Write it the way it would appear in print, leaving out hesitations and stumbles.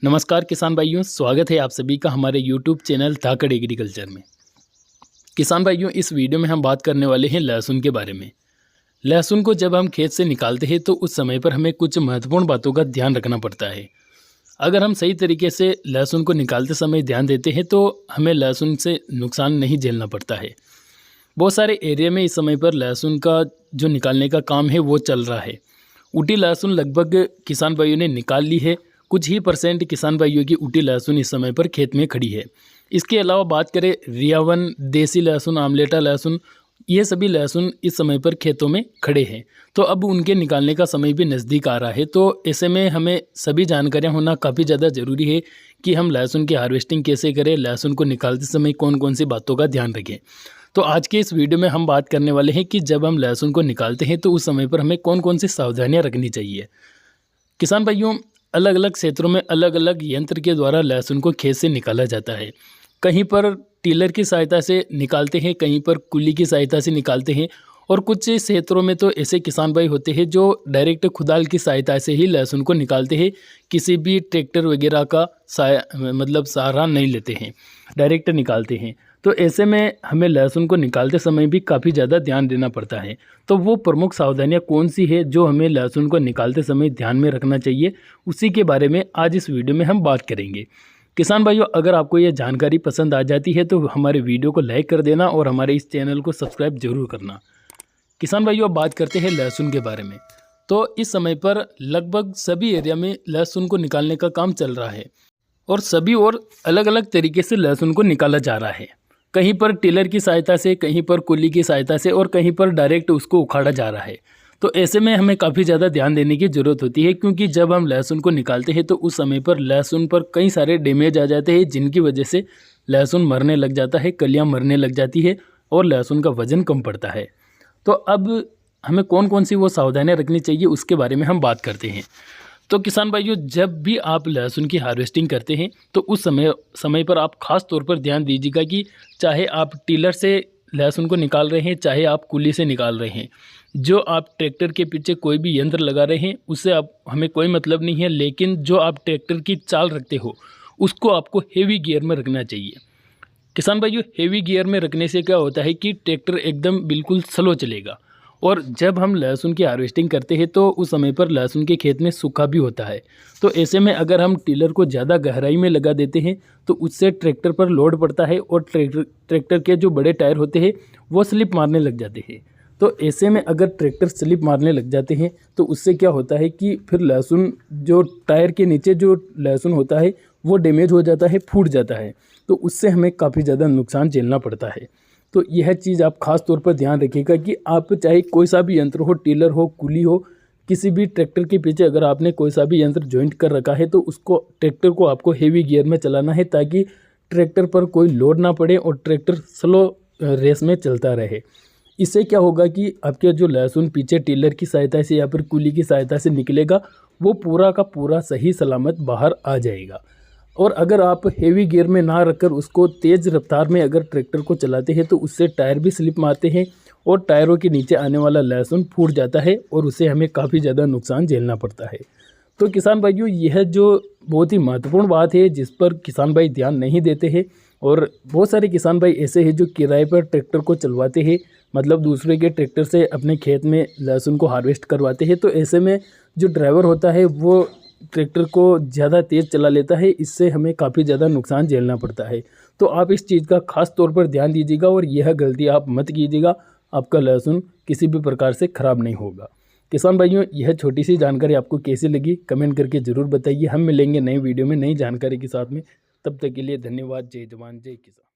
नमस्कार किसान भाइयों, स्वागत है आप सभी का हमारे YouTube चैनल धाकड़ एग्रीकल्चर में। किसान भाइयों, इस वीडियो में हम बात करने वाले हैं लहसुन के बारे में। लहसुन को जब हम खेत से निकालते हैं तो उस समय पर हमें कुछ महत्वपूर्ण बातों का ध्यान रखना पड़ता है। अगर हम सही तरीके से लहसुन को निकालते समय ध्यान देते हैं तो हमें लहसुन से नुकसान नहीं झेलना पड़ता है। बहुत सारे एरिया में इस समय पर लहसुन का जो निकालने का काम है वो चल रहा है। ऊटी लहसुन लगभग किसान भाइयों ने निकाल ली है। कुछ ही परसेंट किसान भाइयों की ऊटी लहसुन इस समय पर खेत में खड़ी है। इसके अलावा बात करें रियावन, देसी लहसुन, आमलेटा लहसुन, ये सभी लहसुन इस समय पर खेतों में खड़े हैं। तो अब उनके निकालने का समय भी नज़दीक आ रहा है। तो ऐसे में हमें सभी जानकारियां होना काफ़ी ज़्यादा ज़रूरी है कि हम लहसुन की हार्वेस्टिंग कैसे करें, लहसुन को निकालते समय कौन कौन सी बातों का ध्यान रखें। तो आज के इस वीडियो में हम बात करने वाले हैं कि जब हम लहसुन को निकालते हैं तो उस समय पर हमें कौन कौन सी सावधानियाँ रखनी चाहिए। किसान भाइयों, अलग अलग क्षेत्रों में अलग अलग यंत्र के द्वारा लहसुन को खेत से निकाला जाता है। कहीं पर टिलर की सहायता से निकालते हैं, कहीं पर कुल्ली की सहायता से निकालते हैं और कुछ क्षेत्रों में तो ऐसे किसान भाई होते हैं जो डायरेक्ट खुदाल की सहायता से ही लहसुन को निकालते हैं। किसी भी ट्रैक्टर वगैरह का सहारा नहीं लेते हैं, डायरेक्ट निकालते हैं। तो ऐसे में हमें लहसुन को निकालते समय भी काफ़ी ज़्यादा ध्यान देना पड़ता है। तो वो प्रमुख सावधानियाँ कौन सी है जो हमें लहसुन को निकालते समय ध्यान में रखना चाहिए, उसी के बारे में आज इस वीडियो में हम बात करेंगे। किसान भाइयों, अगर आपको ये जानकारी पसंद आ जाती है तो हमारे वीडियो को लाइक कर देना और हमारे इस चैनल को सब्सक्राइब जरूर करना। किसान भाइयों, अब बात करते हैं लहसुन के बारे में। तो इस समय पर लगभग सभी एरिया में लहसुन को निकालने का काम चल रहा है और सभी और अलग अलग तरीके से लहसुन को निकाला जा रहा है। कहीं पर टिलर की सहायता से, कहीं पर कुल्ली की सहायता से और कहीं पर डायरेक्ट उसको उखाड़ा जा रहा है। तो ऐसे में हमें काफ़ी ज़्यादा ध्यान देने की ज़रूरत होती है, क्योंकि जब हम लहसुन को निकालते हैं तो उस समय पर लहसुन पर कई सारे डैमेज आ जाते हैं, जिनकी वजह से लहसुन मरने लग जाता है, कलियाँ मरने लग जाती है और लहसुन का वजन कम पड़ता है। तो अब हमें कौन कौन सी वो सावधानियाँ रखनी चाहिए उसके बारे में हम बात करते हैं। तो किसान भाइयों, जब भी आप लहसुन की हार्वेस्टिंग करते हैं तो उस समय पर आप ख़ास तौर पर ध्यान दीजिएगा कि चाहे आप टिलर से लहसुन को निकाल रहे हैं, चाहे आप कुल्ली से निकाल रहे हैं, जो आप ट्रैक्टर के पीछे कोई भी यंत्र लगा रहे हैं उससे हमें कोई मतलब नहीं है, लेकिन जो आप ट्रैक्टर की चाल रखते हो उसको आपको हेवी गियर में रखना चाहिए। किसान भाइयों, हेवी गियर में रखने से क्या होता है कि ट्रैक्टर एकदम बिल्कुल स्लो चलेगा। और जब हम लहसुन की हार्वेस्टिंग करते हैं तो उस समय पर लहसुन के खेत में सूखा भी होता है। तो ऐसे में अगर हम टिलर को ज़्यादा गहराई में लगा देते हैं तो उससे ट्रैक्टर पर लोड पड़ता है और ट्रैक्टर के जो बड़े टायर होते हैं वो स्लिप मारने लग जाते हैं। तो ऐसे में अगर ट्रैक्टर स्लिप मारने लग जाते हैं तो उससे क्या होता है कि फिर लहसुन, जो टायर के नीचे जो लहसुन होता है वो डैमेज हो जाता है, फूट जाता है। तो उससे हमें काफ़ी ज़्यादा नुकसान झेलना पड़ता है। तो यह चीज़ आप खास तौर पर ध्यान रखिएगा कि आप चाहे कोई सा भी यंत्र हो, टिलर हो, कुली हो, किसी भी ट्रैक्टर के पीछे अगर आपने कोई सा भी यंत्र जॉइंट कर रखा है तो उसको, ट्रैक्टर को आपको हेवी गियर में चलाना है ताकि ट्रैक्टर पर कोई लोड ना पड़े और ट्रैक्टर स्लो रेस में चलता रहे। इससे क्या होगा कि आपके जो लहसुन पीछे टिलर की सहायता से या फिर कुली की सहायता से निकलेगा वो पूरा का पूरा सही सलामत बाहर आ जाएगा। और अगर आप हेवी गियर में ना रखकर उसको तेज़ रफ्तार में अगर ट्रैक्टर को चलाते हैं तो उससे टायर भी स्लिप मारते हैं और टायरों के नीचे आने वाला लहसुन फूट जाता है और उससे हमें काफ़ी ज़्यादा नुकसान झेलना पड़ता है। तो किसान भाइयों, यह जो बहुत ही महत्वपूर्ण बात है जिस पर किसान भाई ध्यान नहीं देते हैं। और बहुत सारे किसान भाई ऐसे हैं जो किराए पर ट्रैक्टर को चलवाते हैं, मतलब दूसरे के ट्रैक्टर से अपने खेत में लहसुन को हार्वेस्ट करवाते हैं। तो ऐसे में जो ड्राइवर होता है वो ट्रैक्टर को ज़्यादा तेज़ चला लेता है, इससे हमें काफ़ी ज़्यादा नुकसान झेलना पड़ता है। तो आप इस चीज़ का खास तौर पर ध्यान दीजिएगा और यह गलती आप मत कीजिएगा, आपका लहसुन किसी भी प्रकार से ख़राब नहीं होगा। किसान भाइयों, यह छोटी सी जानकारी आपको कैसी लगी कमेंट करके ज़रूर बताइए। हम मिलेंगे नई वीडियो में नई जानकारी के साथ में। तब तक के लिए धन्यवाद। जय जवान जय किसान।